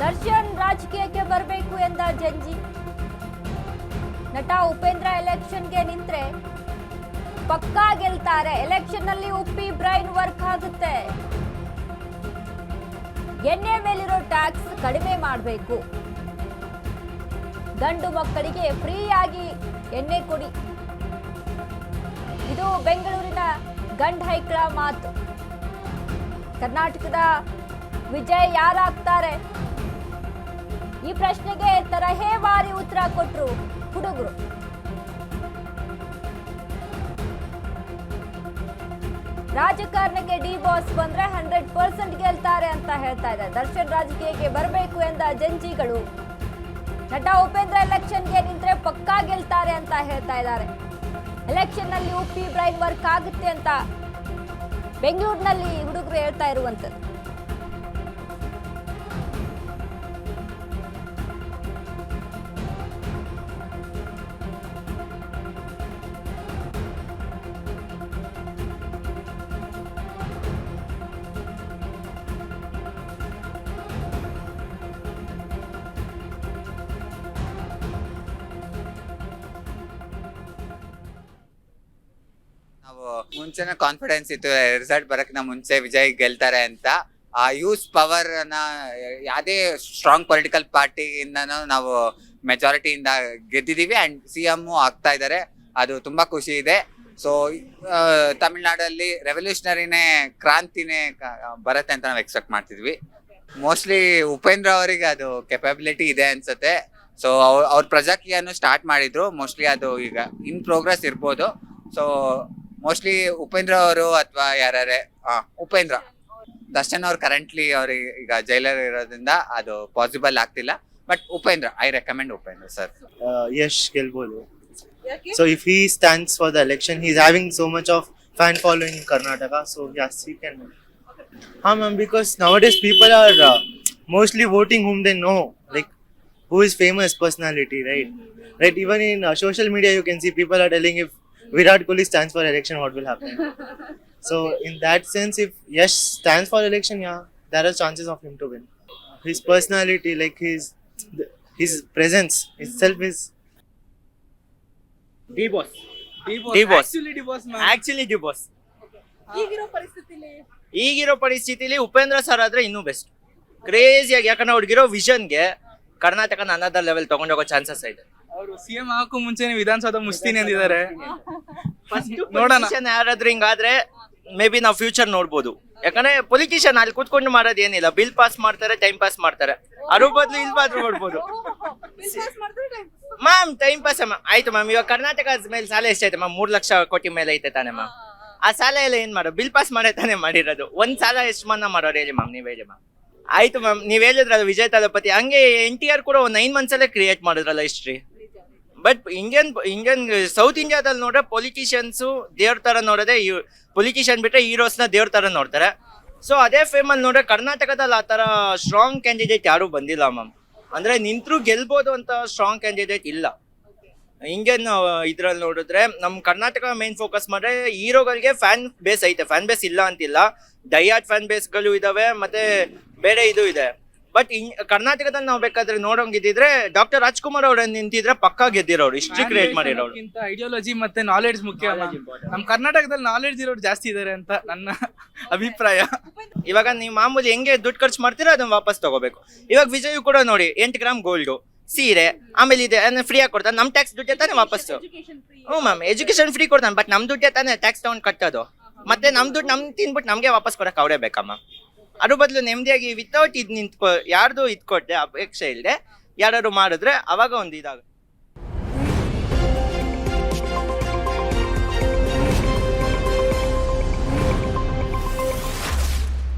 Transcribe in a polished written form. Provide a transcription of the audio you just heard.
ದರ್ಶನ್ ರಾಜಕೀಯಕ್ಕೆ ಬರಬೇಕು ಎಂದ ಜಂಜಿ. ನಟ ಉಪೇಂದ್ರ ಎಲೆಕ್ಷನ್ಗೆ ನಿಂತ್ರೆ ಪಕ್ಕಾ ಗೆಲ್ತಾರೆ. ಎಲೆಕ್ಷನ್ ನಲ್ಲಿ ಉಪ್ಪಿ ಬ್ರೈನ್ ವರ್ಕ್ ಆಗುತ್ತೆ. ಎಣ್ಣೆ ಮೇಲಿರೋ ಟ್ಯಾಕ್ಸ್ ಕಡಿಮೆ ಮಾಡಬೇಕು. ಗಂಡು ಮಕ್ಕಳಿಗೆ ಫ್ರೀ ಆಗಿ ಎಣ್ಣೆ ಕೊಡಿ. ಇದು ಬೆಂಗಳೂರಿನ ಗಂಡ ಹೈಕ್ಳ ಮಾತು. ಕರ್ನಾಟಕದ ವಿಜಯ್ ಯಾರಾಗ್ತಾರೆ? ಈ ಪ್ರಶ್ನೆಗೆ ತರಹೇವಾರಿ ಉತ್ತರ ಕೊಟ್ರು ಹುಡುಗರು. ರಾಜಕಾರಣಕ್ಕೆ ಡಿ ಬಾಸ್ ಬಂದ್ರೆ 100% ಗೆಲ್ತಾರೆ ಅಂತ ಹೇಳ್ತಾ ಇದ್ದಾರೆ. ದರ್ಶನ್ ರಾಜಕೀಯಕ್ಕೆ ಬರಬೇಕು ಎಂದ ಜಂಜಿಗಳು. ನಟ ಉಪೇಂದ್ರ ಎಲೆಕ್ಷನ್ಗೆ ನಿಂತ್ರೆ ಪಕ್ಕಾ ಗೆಲ್ತಾರೆ ಅಂತ ಹೇಳ್ತಾ ಇದ್ದಾರೆ. ಎಲೆಕ್ಷನ್ ನಲ್ಲಿ ಉಪ್ಪಿ ಬ್ರೈನ್ ವರ್ಕ್ ಆಗುತ್ತೆ ಅಂತ ಬೆಂಗಳೂರಿನಲ್ಲಿ ಹುಡುಗರು ಹೇಳ್ತಾ ಇರುವಂತದ್ದು. ನಾವು ಮುಂಚೆನೆ ಕಾನ್ಫಿಡೆನ್ಸ್ ಇತ್ತು ರಿಸಲ್ಟ್ ಬರಕ್ಕಿಂತ ಮುಂಚೆ ವಿಜಯ್ ಗೆಲ್ತಾರೆ ಅಂತ. ಆ ಯೂಸ್ ಪವರ್ ನ ಯಾವುದೇ ಸ್ಟ್ರಾಂಗ್ ಪೊಲಿಟಿಕಲ್ ಪಾರ್ಟಿಯಿಂದನೂ ನಾವು ಮೆಜಾರಿಟಿಯಿಂದ ಗೆದ್ದಿದೀವಿ ಅಂಡ್ CM ಆಗ್ತಾ ಇದ್ದಾರೆ. ಅದು ತುಂಬಾ ಖುಷಿ ಇದೆ. ಸೊ ತಮಿಳ್ನಾಡಲ್ಲಿ ರೆವಲ್ಯೂಷನರಿನೇ ಕ್ರಾಂತಿನೇ ಬರುತ್ತೆ ಅಂತ ನಾವು ಎಕ್ಸ್ಪೆಕ್ಟ್ ಮಾಡ್ತಿದ್ವಿ. ಮೋಸ್ಟ್ಲಿ ಉಪೇಂದ್ರ ಅವರಿಗೆ ಅದು ಕೆಪಬಿಲಿಟಿ ಇದೆ ಅನ್ಸುತ್ತೆ. ಸೊ ಅವ್ರ ಪ್ರಜಾಕೀಯನು ಸ್ಟಾರ್ಟ್ ಮಾಡಿದ್ರು. ಮೋಸ್ಟ್ಲಿ ಅದು ಈಗ ಇನ್ ಪ್ರೋಗ್ರೆಸ್ ಇರ್ಬೋದು. ಸೊ ಮೋಸ್ಟ್ಲಿ ಉಪೇಂದ್ರ ಅವರು ಅಥವಾ ಯಾರೇ ಉಪೇಂದ್ರ ದರ್ಶನ್ ಅವ್ರು ಕರೆಂಟ್ಲಿ ಅವ್ರಿಗೆ ಈಗ ಜೈಲರ್ ಇರೋದ್ರಿಂದ ಅದು ಪಾಸಿಬಲ್ ಆಗ್ತಿಲ್ಲ. But Upendra I recommend Upendra sir. Yash ಗೆಲ್ಬೋದು. So if he stands for the election, he's having so much of fan following in Karnataka, so yes, he can. Ma'am, because nowadays people are mostly voting whom they know, like who is famous personality, right? Right. Even in social media, you can see people are telling if Virat Kohli stands for election, what will happen? So in that sense, if Yash stands for election, yeah, there are chances of him to win. His personality, like his presence itself is. D-boss. Actually D-boss. ಈಗಿರೋ ಪರಿಸ್ಥಿತಿಲಿ Upendra sir ಆದ್ರೆ ಇನ್ನೂ best. ಕ್ರೇಜಿಯಾಗಿ, ಯಾಕಂದ್ರೆ ಅವ್ರಿಗಿರೋ ವಿಷನ್ಗೆ Karnataka another level ತಗೊಂಡೋಗೋ chances ಇದೆ. ಅವರು CM ಹಾಕೋ ಮುಂಚೆನೆ ವಿಧಾನಸೌಧ ಮುಸ್ತೀನಿ ಅಂದಿದ್ದಾರೆ. ನೋಡೋಣ ಯಾರಾದ್ರೂ ಹಿಂಗಾದ್ರೆ ಮೇ ಬಿ ನಾವು ಫ್ಯೂಚರ್ ನೋಡ್ಬೋದು. ಯಾಕಂದ್ರೆ ಪೊಲಿಟಿಷಿಯನ್ ಅಲ್ಲಿ ಕೂತ್ಕೊಂಡು ಮಾಡೋದು ಏನಿಲ್ಲ, ಬಿಲ್ ಪಾಸ್ ಮಾಡ್ತಾರೆ, ಟೈಮ್ ಪಾಸ್ ಮಾಡ್ತಾರೆ. ಅದ್ರ ಬದಲು ಇಲ್ವಾದ್ರೂ ಮಾಡ್ಬೋದು ಮ್ಯಾಮ್. ಟೈಮ್ ಪಾಸ್ ಆಯ್ತು ಮ್ಯಾಮ್. ಇವಾಗ ಕರ್ನಾಟಕ ಮೇಲೆ ಸಾಲ ಎಷ್ಟೈತೆ ಮ್ಯಾಮ್? 3 ಲಕ್ಷ ಕೋಟಿ ಮೇಲೆ ಐತೆ ತಾನೆ ಮ್ಯಾಮ್. ಆ ಸಾಲ ಎಲ್ಲ ಏನ್ ಮಾಡೋ? ಬಿಲ್ ಪಾಸ್ ಮಾಡೇ ತಾನೇ ಮಾಡಿರೋದು. ಒಂದ್ ಸಾಲ ಎಷ್ಟು ಮನ್ನಾ ಮಾಡೋರು ಹೇಳಿ ಮ್ಯಾಮ್, ನೀವ್ ಹೇಳಿ ಮ್ಯಾಮ್. ಆಯ್ತು ಮ್ಯಾಮ್, ನೀವ್ ಹೇಳಿದ್ರಲ್ಲ ವಿಜಯ್ ತಲಪತಿ, ಹಂಗೆ NTR ಕೂಡ ಒಂದು 9 months ಅಲ್ಲೇ ಕ್ರಿಯೇಟ್ ಮಾಡಿದ್ರಲ್ಲ ಹಿಸ್ಟ್ರಿ. ಬಟ್ ಇಂಡಿಯನ್ ಸೌತ್ ಇಂಡಿಯಾದಲ್ಲಿ ನೋಡ್ರೆ ಪೊಲಿಟಿಷಿಯನ್ಸ್ ದೇವ್ರ ತರ ನೋಡೋದೆ, ಪೊಲಿಟಿಷಿಯನ್ ಬಿಟ್ರೆ ಹೀರೋಸ್ನ ದೇವ್ರ ತರ ನೋಡ್ತಾರೆ. ಸೊ ಅದೇ ಫೇಮಲ್ಲಿ ನೋಡ್ರೆ ಕರ್ನಾಟಕದಲ್ಲಿ ಆ ತರ ಸ್ಟ್ರಾಂಗ್ ಕ್ಯಾಂಡಿಡೇಟ್ ಯಾರು ಬಂದಿಲ್ಲ ಮ್ಯಾಮ್. ಅಂದ್ರೆ ನಿಂತ್ರು ಗೆಲ್ಬೋದು ಅಂತ ಸ್ಟ್ರಾಂಗ್ ಕ್ಯಾಂಡಿಡೇಟ್ ಇಲ್ಲ. ಇಂಡಿಯನ್ ಇದ್ರಲ್ಲಿ ನೋಡಿದ್ರೆ ನಮ್ ಕರ್ನಾಟಕ ಮೇನ್ ಫೋಕಸ್ ಮಾಡ್ರೆ ಹೀರೋಗಳಿಗೆ ಫ್ಯಾನ್ ಬೇಸ್ ಐತೆ, ಫ್ಯಾನ್ ಬೇಸ್ ಇಲ್ಲ ಅಂತಿಲ್ಲ. ಡೈಯಾರ್ಡ್ ಫ್ಯಾನ್ ಬೇಸ್ಗಳು ಇದಾವೆ, ಮತ್ತೆ ಬೇರೆ ಇದು ಇದೆ. ಬಟ್ ಕರ್ನಾಟಕದಲ್ಲಿ ನಾವು ಬೇಕಾದ್ರೆ ನೋಡೋಂಗಿದ್ರೆ ಡಾಕ್ಟರ್ ರಾಜ್ಕುಮಾರ್ ಅವ್ರ ನಿಂತಿದ್ರೆ ಪಕ್ಕಾ ಗೆದ್ದಿರೋರು, ಹಿಸ್ಟ್ರಿ ಕ್ರಿಯೇಟ್ ಮಾಡಿರೋರು. ಐಡಿಯಾಲಜಿ ಮತ್ತೆ ನಾಲೆಡ್ಜ್ ಮುಖ್ಯ. ನಮ್ ಕರ್ನಾಟಕದಲ್ಲಿ ನಾಲೆಡ್ಜ್ ಇರೋರು ಜಾಸ್ತಿ ಇದಾರೆ ಅಂತ ನನ್ನ ಅಭಿಪ್ರಾಯ. ಇವಾಗ ನೀವು ಮಾಮೂಲಿ ಹೆಂಗೆ ದುಡ್ಡು ಖರ್ಚು ಮಾಡ್ತೀರಾ ಅದನ್ನ ವಾಪಸ್ ತಗೋಬೇಕು. ಇವಾಗ ವಿಜಯ್ ಕೂಡ ನೋಡಿ 8 ಗ್ರಾಮ್ ಗೋಲ್ಡ್, ಸೀರೆ, ಆಮೇಲೆ ಇದೆ ಫ್ರೀ ಆಗಿ ಕೊಡ್ತಾನೆ. ನಮ್ ಟ್ಯಾಕ್ಸ್ ದುಡ್ಡೇ ತಾನೇ ವಾಪಸ್. ಹ್ಞೂ ಮ್ಯಾಮ್, ಎಜುಕೇಶನ್ ಫ್ರೀ ಕೊಡ್ತಾನೆ. ಬಟ್ ನಮ್ ದುಡ್ಡೇ ತಾನೇ ಟ್ಯಾಕ್ಸ್ ತಗೊಂಡು ಕಟ್ಟೋದು. ಮತ್ತೆ ನಮ್ ದುಡ್ಡು ತಿನ್ಬಿಟ್ಟು ನಮ್ಗೆ ವಾಪಸ್ ಕೊಡಕ್ ಅವರೇ ಬೇಕಮ್ಮ. ಅದ್ರ ಬದಲು ನೆಮ್ಮದಿಯಾಗಿ ವಿತೌಟ್ ಯಾರ್ದು ಕೊಟ್ಟೆ ಅಪೇಕ್ಷೆ ಇಲ್ಲದೆ ಯಾರು ಮಾಡಿದ್ರೆ ಅವಾಗ ಒಂದು ಇದಾಗ